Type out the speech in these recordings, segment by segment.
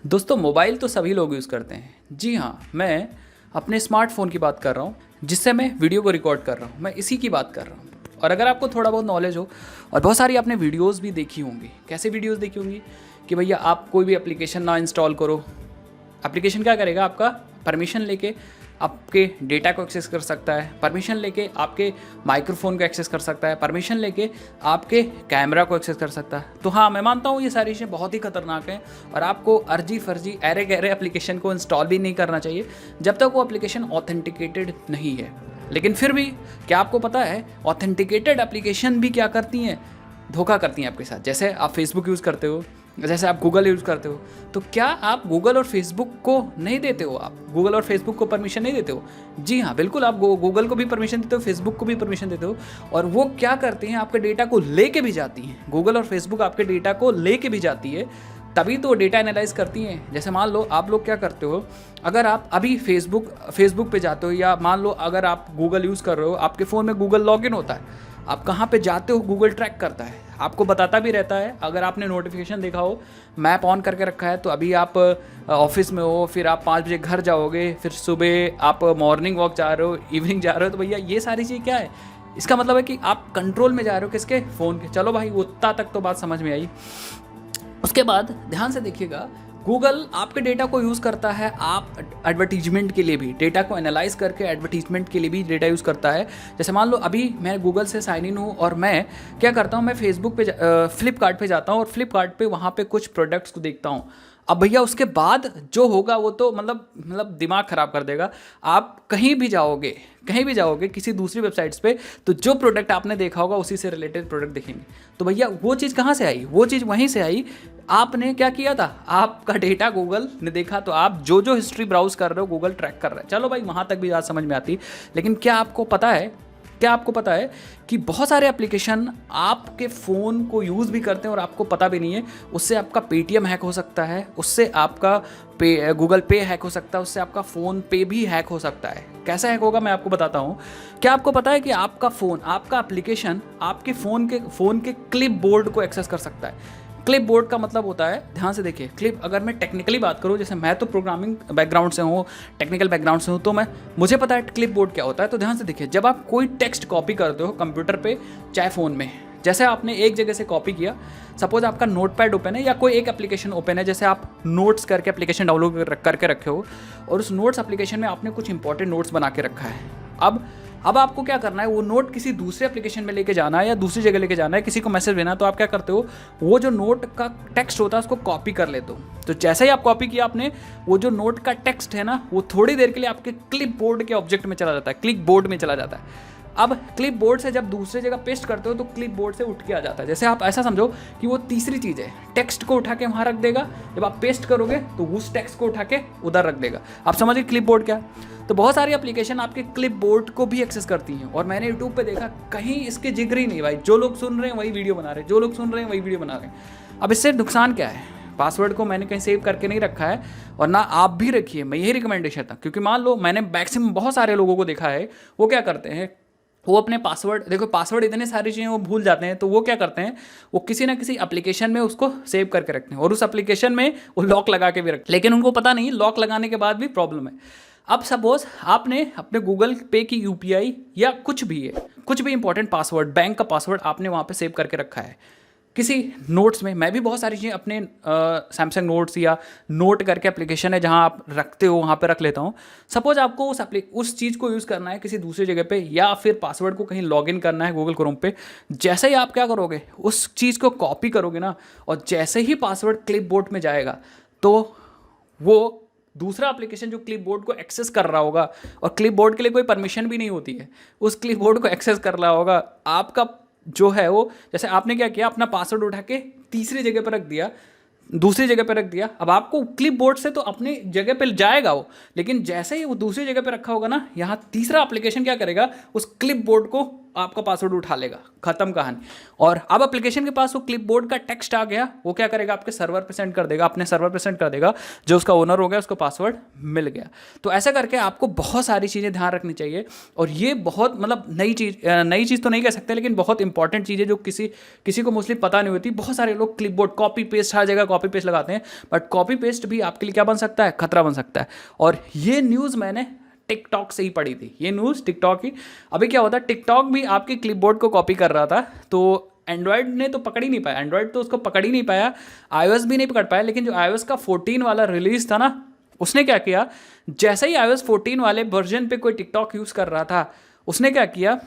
दोस्तों मोबाइल तो सभी लोग यूज़ करते हैं। जी हाँ, मैं अपने स्मार्टफ़ोन की बात कर रहा हूँ, जिससे मैं वीडियो को रिकॉर्ड कर रहा हूँ, मैं इसी की बात कर रहा हूँ। और अगर आपको थोड़ा बहुत नॉलेज हो और बहुत सारी आपने वीडियोज़ भी देखी होंगी। कैसे वीडियोज़ देखी होंगी कि भैया आप कोई भी एप्लीकेशन ना इंस्टॉल करो। एप्लीकेशन क्या करेगा, आपका परमिशन लेके आपके डेटा को एक्सेस कर सकता है, परमिशन लेके आपके माइक्रोफोन को एक्सेस कर सकता है, परमिशन लेके आपके कैमरा को एक्सेस कर सकता है। तो हाँ, मैं मानता हूँ ये सारी चीज़ें बहुत ही खतरनाक हैं और आपको अर्जी फर्जी ऐरे गहरे एप्लीकेशन को इंस्टॉल भी नहीं करना चाहिए जब तक वो एप्लीकेशन ऑथेंटिकेटेड नहीं है। लेकिन फिर भी क्या आपको पता है ऑथेंटिकेटेड एप्लीकेशन भी क्या करती हैं, धोखा करती हैं आपके साथ। जैसे आप फेसबुक यूज़ करते हो, जैसे आप गूगल यूज़ करते हो, तो क्या आप गूगल और फेसबुक को नहीं देते हो? आप गूगल और फेसबुक को परमिशन नहीं देते हो? जी हाँ, बिल्कुल आप गूगल को भी परमिशन देते हो, फेसबुक को भी परमिशन देते हो। और वो क्या करती हैं, आपके डेटा को लेके भी जाती हैं। गूगल और फेसबुक आपके डेटा को लेके भी जाती है, तभी तो डेटा एनालाइज करती हैं। जैसे मान लो आप लोग क्या करते हो, अगर आप अभी फेसबुक पे जाते हो, या मान लो अगर आप गूगल यूज़ कर रहे हो, आपके फ़ोन में गूगल लॉगिन होता है, आप कहाँ पे जाते हो गूगल ट्रैक करता है, आपको बताता भी रहता है। अगर आपने नोटिफिकेशन देखा हो, मैप ऑन करके रखा है, तो अभी आप ऑफिस में हो, फिर आप 5 बजे घर जाओगे, फिर सुबह आप मॉर्निंग वॉक जा रहे हो, इवनिंग जा रहे हो, तो भैया ये सारी चीज़ क्या है, इसका मतलब है कि आप कंट्रोल में जा रहे हो किसके, फ़ोन के। चलो भाई, उतना तक तो बात समझ में आई। उसके बाद ध्यान से देखिएगा, गूगल आपके डेटा को यूज़ करता है, आप एडवर्टीजमेंट के लिए भी डेटा को एनालाइज करके एडवर्टीजमेंट के लिए भी डेटा यूज़ करता है। जैसे मान लो अभी मैं गूगल से साइन इन हूँ और मैं क्या करता हूँ, मैं फेसबुक पे फ्लिपकार्ट पे जाता हूँ और फ्लिपकार्ट पे वहाँ पे कुछ प्रोडक्ट्स को देखता हूँ। अब भैया उसके बाद जो होगा वो तो मतलब दिमाग ख़राब कर देगा। आप कहीं भी जाओगे किसी दूसरी वेबसाइट्स पे, तो जो प्रोडक्ट आपने देखा होगा उसी से रिलेटेड प्रोडक्ट दिखेंगे। तो भैया वो चीज़ कहाँ से आई, वो चीज़ वहीं से आई। आपने क्या किया था, आपका डेटा गूगल ने देखा, तो आप जो जो हिस्ट्री ब्राउज कर रहे हो गूगल ट्रैक कर रहा है। चलो भाई, वहाँ तक भी बात समझ में आती। लेकिन क्या आपको पता है कि बहुत सारे एप्लीकेशन आपके फ़ोन को यूज़ भी करते हैं और आपको पता भी नहीं है। उससे आपका पेटीएम हैक हो सकता है, उससे आपका गूगल पे हैक हो सकता है, उससे आपका फ़ोन पे भी हैक हो सकता है। कैसा हैक होगा मैं आपको बताता हूँ। क्या आपको पता है कि आपका फ़ोन, आपका एप्लीकेशन आपके फ़ोन के क्लिप बोर्ड को एक्सेस कर सकता है। क्लिप बोर्ड का मतलब होता है, ध्यान से देखिए, क्लिप, अगर मैं टेक्निकली बात करूँ, जैसे मैं तो प्रोग्रामिंग बैकग्राउंड से हूँ, टेक्निकल बैकग्राउंड से हूँ, तो मुझे पता है क्लिप बोर्ड क्या होता है। तो ध्यान से देखिए, जब आप कोई टेक्स्ट कॉपी करते हो कंप्यूटर पे चाहे फ़ोन में, जैसे आपने एक जगह से कॉपी किया, सपोज आपका नोटपैड ओपन है या कोई एक एप्लीकेशन ओपन है, जैसे आप नोट्स करके एप्लीकेशन डाउनलोड करके रखे हो और उस नोट्स एप्लीकेशन में आपने कुछ इंपॉर्टेंट नोट्स बना के रखा है। अब आपको क्या करना है, वो नोट किसी दूसरे एप्लीकेशन में लेके जाना है या दूसरी जगह लेके जाना है, किसी को मैसेज देना है, तो आप क्या करते हो, वो जो नोट का टेक्स्ट होता है उसको कॉपी कर लेते हो। तो जैसे ही आप कॉपी किया आपने, वो जो नोट का टेक्स्ट है ना, वो थोड़ी देर के लिए आपके क्लिप बोर्ड के ऑब्जेक्ट में चला जाता है, क्लिप बोर्ड में चला जाता है। अब क्लिप बोर्ड से जब दूसरी जगह पेस्ट करते हो तो क्लिप बोर्ड से उठ के आ जाता है। जैसे आप ऐसा समझो कि वो तीसरी चीज़ है, टेक्स्ट को उठा के वहाँ रख देगा, जब आप पेस्ट करोगे तो उस टेक्स्ट को उठा के उधर रख देगा। आप समझिए क्लिप बोर्ड क्या। तो बहुत सारी एप्लीकेशन आपके क्लिप बोर्ड को भी एक्सेस करती हैं और मैंने यूट्यूब पे देखा, कहीं इसके जिक्र ही नहीं भाई। जो लोग सुन रहे हैं वही वीडियो बना रहे हैं, जो लोग सुन रहे हैं वही वीडियो बना रहे हैं। अब इससे नुकसान क्या है, पासवर्ड को मैंने कहीं सेव करके नहीं रखा है और ना आप भी रखिए, मैं यही रिकमेंडेशन था। क्योंकि मान लो मैंने मैक्सिमम बहुत सारे लोगों को देखा है, वो क्या करते हैं, वो अपने पासवर्ड, देखो पासवर्ड इतने सारी चीज़ें वो भूल जाते हैं, तो वो क्या करते हैं, वो किसी ना किसी एप्लीकेशन में उसको सेव करके रखते हैं और उस एप्लीकेशन में वो लॉक लगा के भी रखते हैं। लेकिन उनको पता नहीं लॉक लगाने के बाद भी प्रॉब्लम है। अब सपोज आपने अपने गूगल पे की यूपीआई या कुछ भी है, कुछ भी इंपॉर्टेंट पासवर्ड, बैंक का पासवर्ड आपने वहाँ पे सेव करके रखा है किसी नोट्स में। मैं भी बहुत सारी चीज़ें अपने सैमसंग नोट्स या नोट करके एप्लीकेशन है जहाँ आप रखते हो, वहाँ पे रख लेता हूँ। सपोज आपको उस चीज़ को यूज़ करना है किसी दूसरी जगह पे, या फिर पासवर्ड को कहीं लॉगिन करना है गूगल क्रोम पे। जैसे ही आप क्या करोगे, उस चीज़ को कॉपी करोगे ना, और जैसे ही पासवर्ड क्लिप बोर्ड में जाएगा, तो वो दूसरा एप्लीकेशन जो क्लिप बोर्ड को एक्सेस कर रहा होगा, और क्लिप बोर्ड के लिए कोई परमिशन भी नहीं होती है, उस क्लिप बोर्ड को एक्सेस कर रहा होगा आपका जो है वो। जैसे आपने क्या किया, अपना पासवर्ड उठा के तीसरी जगह पर रख दिया, दूसरी जगह पर रख दिया। अब आपको क्लिप बोर्ड से तो अपनी जगह पे जाएगा वो, लेकिन जैसे ही वो दूसरी जगह पे रखा होगा ना, यहाँ तीसरा एप्लीकेशन क्या करेगा, उस क्लिप बोर्ड को आपका पासवर्ड उठा लेगा, खत्म कहानी। और अब एप्लीकेशन के पास वो क्लिपबोर्ड का टेक्स्ट आ गया, वो क्या करेगा, आपके सर्वर पे सेंड कर देगा, अपने सर्वर पे सेंड कर देगा, जो उसका ओनर हो गया उसको पासवर्ड मिल गया। तो ऐसा करके आपको बहुत सारी चीज़ें ध्यान रखनी चाहिए। और ये बहुत मतलब नई चीज़ तो नहीं कह सकते, लेकिन बहुत इंपॉर्टेंट चीज़ है जो किसी को मोस्टली पता नहीं होती। बहुत सारे लोग क्लिपबोर्ड कॉपी पेस्ट, हर जगह कॉपी पेस्ट लगाते हैं, बट कॉपी पेस्ट भी आपके लिए क्या बन सकता है, खतरा बन सकता है। और ये न्यूज़ मैंने टिकटॉक से ही पड़ी थी, ये न्यूज़ टिकटॉक की। अभी क्या होता है, टिकटॉक भी आपके क्लिपबोर्ड को कॉपी कर रहा था, तो एंड्रॉयड ने तो पकड़ ही नहीं पाया, एंड्रॉयड तो उसको पकड़ ही नहीं पाया, iOS भी नहीं पकड़ पाया। लेकिन जो iOS का 14 वाला रिलीज था ना, उसने क्या किया, जैसे ही iOS 14 वाले वर्जन पे कोई टिकटॉक यूज़ कर रहा था, उसने क्या किया,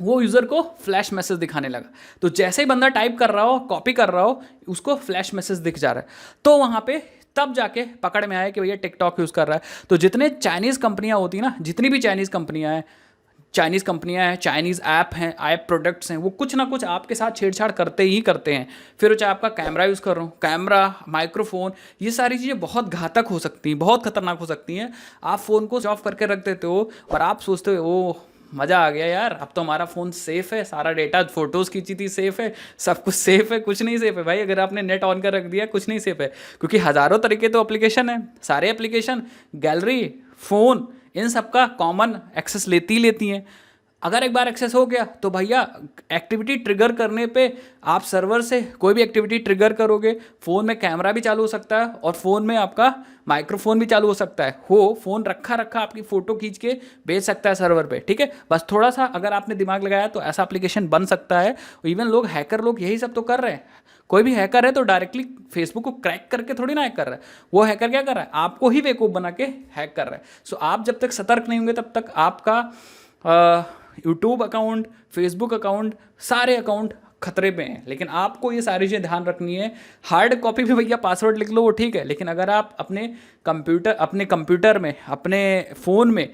वो यूज़र को फ्लैश मैसेज दिखाने लगा। तो जैसे ही बंदा टाइप कर रहा हो, कॉपी कर रहा हो, उसको फ्लैश मैसेज दिख जा रहा है। तो वहाँ पे तब जाके पकड़ में आया कि भैया टिकटॉक यूज़ कर रहा है। तो जितने चाइनीज़ कंपनियाँ होती ना, जितनी भी चाइनीज़ कंपनियाँ हैं, चाइनीज़ ऐप हैं, ऐप प्रोडक्ट्स हैं, वो कुछ ना कुछ आपके साथ छेड़छाड़ करते ही करते हैं। फिर चाहे आपका कैमरा यूज़ कर रहा हूँ, कैमरा, माइक्रोफोन, ये सारी चीज़ें बहुत घातक हो सकती हैं, बहुत खतरनाक हो सकती हैं। आप फ़ोन को ऑफ करके रख देते हो और आप सोचते हो ओ मज़ा आ गया यार, अब तो हमारा फ़ोन सेफ़ है, सारा डेटा, फोटोज़ खींची थी सेफ़ है, सब कुछ सेफ़ है। कुछ नहीं सेफ़ है भाई, अगर आपने नेट ऑन कर रख दिया कुछ नहीं सेफ़ है, क्योंकि हज़ारों तरीके तो एप्लीकेशन है, सारे एप्लीकेशन, गैलरी, फ़ोन, इन सब का कॉमन एक्सेस लेती हैं। अगर एक बार एक्सेस हो गया तो भैया एक्टिविटी ट्रिगर करने पे आप सर्वर से कोई भी एक्टिविटी ट्रिगर करोगे, फ़ोन में कैमरा भी चालू हो सकता है और फ़ोन में आपका माइक्रोफोन भी चालू हो सकता है, फ़ोन रखा आपकी फ़ोटो खींच के भेज सकता है सर्वर पे, ठीक है। बस थोड़ा सा अगर आपने दिमाग लगाया तो ऐसा एप्लीकेशन बन सकता है। इवन हैकर लोग यही सब तो कर रहे हैं। कोई भी हैकर है तो डायरेक्टली फेसबुक को क्रैक करके थोड़ी ना हैक कर रहा है, वो हैकर क्या कर रहा है, आपको ही बेवकूफ़ बना के हैक कर रहा है। सो आप जब तक सतर्क नहीं होंगे तब तक आपका यूट्यूब अकाउंट, फेसबुक अकाउंट, सारे अकाउंट खतरे पे हैं। लेकिन आपको ये सारी चीज़ें ध्यान रखनी है। हार्ड कॉपी में भैया पासवर्ड लिख लो, वो ठीक है, लेकिन अगर आप अपने कंप्यूटर में, अपने फ़ोन में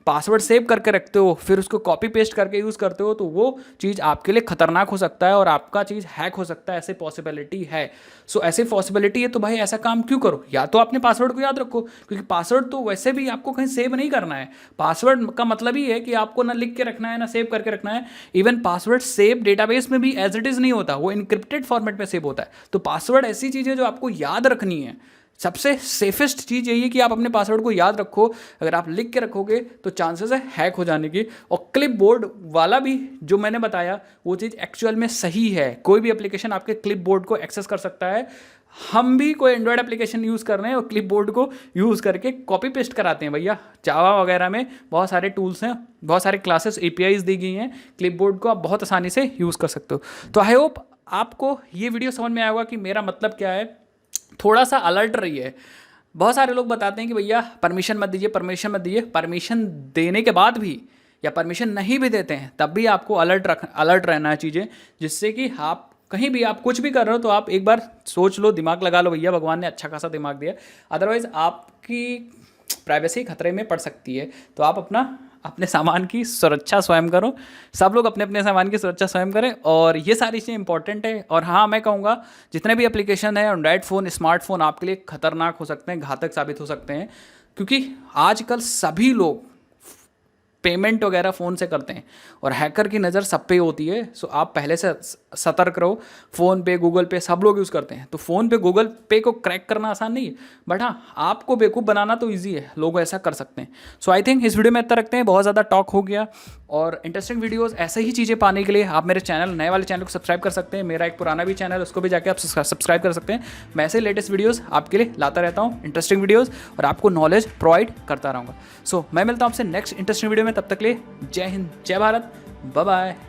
पासवर्ड सेव करके रखते हो, फिर उसको कॉपी पेस्ट करके यूज़ करते हो, तो वो चीज़ आपके लिए खतरनाक हो सकता है और आपका चीज़ हैक हो सकता है, ऐसे पॉसिबिलिटी है। सो ऐसे पॉसिबिलिटी है तो भाई ऐसा काम क्यों करो, या तो अपने पासवर्ड को याद रखो, क्योंकि पासवर्ड तो वैसे भी आपको कहीं सेव नहीं करना है। पासवर्ड का मतलब ही है कि आपको ना लिख के रखना है ना सेव करके रखना है। इवन पासवर्ड सेव डेटाबेस में भी एज इट इज़ नहीं होता, वो इनक्रिप्टेड फॉर्मेट में सेव होता है। तो पासवर्ड ऐसी चीज़ है जो आपको याद रखनी है। सबसे सेफेस्ट चीज़ यही है कि आप अपने पासवर्ड को याद रखो। अगर आप लिख के रखोगे तो चांसेस है हैक हो जाने की। और क्लिपबोर्ड वाला भी जो मैंने बताया वो चीज़ एक्चुअल में सही है। कोई भी एप्लीकेशन आपके क्लिपबोर्ड को एक्सेस कर सकता है। हम भी कोई एंड्रॉयड एप्लीकेशन यूज़ कर रहे हैं और क्लिपबोर्ड को यूज़ करके कॉपी पेस्ट कराते हैं भैया। जावा वगैरह में बहुत सारे टूल्स हैं, बहुत सारे क्लासेस APIs दी गई हैं, क्लिपबोर्ड को आप बहुत आसानी से यूज़ कर सकते हो। तो आई होप आपको ये वीडियो समझ में आया होगा कि मेरा मतलब क्या है। थोड़ा सा अलर्ट रहिए। बहुत सारे लोग बताते हैं कि भैया परमिशन मत दीजिए, परमिशन मत दीजिए। परमिशन देने के बाद भी या परमिशन नहीं भी देते हैं तब भी आपको अलर्ट रहना है चीज़ें, जिससे कि आप कहीं भी आप कुछ भी कर रहे हो तो आप एक बार सोच लो, दिमाग लगा लो, भैया भगवान ने अच्छा खासा दिमाग दिया, अदरवाइज़ आपकी प्राइवेसी खतरे में पड़ सकती है। तो आप अपने सामान की सुरक्षा स्वयं करो। सब लोग अपने अपने सामान की सुरक्षा स्वयं करें और ये सारी चीज़ें इंपॉर्टेंट है। और हाँ, मैं कहूँगा जितने भी एप्लीकेशन है, एंड्रॉयड फ़ोन, स्मार्टफोन आपके लिए खतरनाक हो सकते हैं, घातक साबित हो सकते हैं, क्योंकि आजकल सभी लोग पेमेंट वगैरह फ़ोन से करते हैं और हैकर की नज़र सब पे होती है। सो आप पहले से सतर्क रहो। फ़ोन पे, गूगल पे सब लोग यूज़ करते हैं, तो फ़ोन पे, गूगल पे को क्रैक करना आसान नहीं है, बट हाँ आपको बेवकूफ़ बनाना तो ईजी है, लोग ऐसा कर सकते हैं। सो आई थिंक इस वीडियो में इतना रखते हैं, बहुत ज़्यादा टॉक हो गया। और इंटरेस्टिंग वीडियोज़ ऐसे ही चीज़ें पाने के लिए आप मेरे चैनल, नए वाले चैनल को सब्सक्राइब कर सकते हैं। मेरा एक पुराना भी चैनल, उसको भी जाके आप सब्सक्राइब कर सकते हैं। मैं ऐसे लेटेस्ट वीडियोज़ आपके लिए लाता रहता हूँ, इंटरेस्टिंग वीडियोज़, और आपको नॉलेज प्रोवाइड करता रहूँगा। सो मैं मिलता हूँ आपसे नेक्स्ट इंटरेस्टिंग वीडियो में, तब तक के लिए जय हिंद, जय भारत, बाय बाय।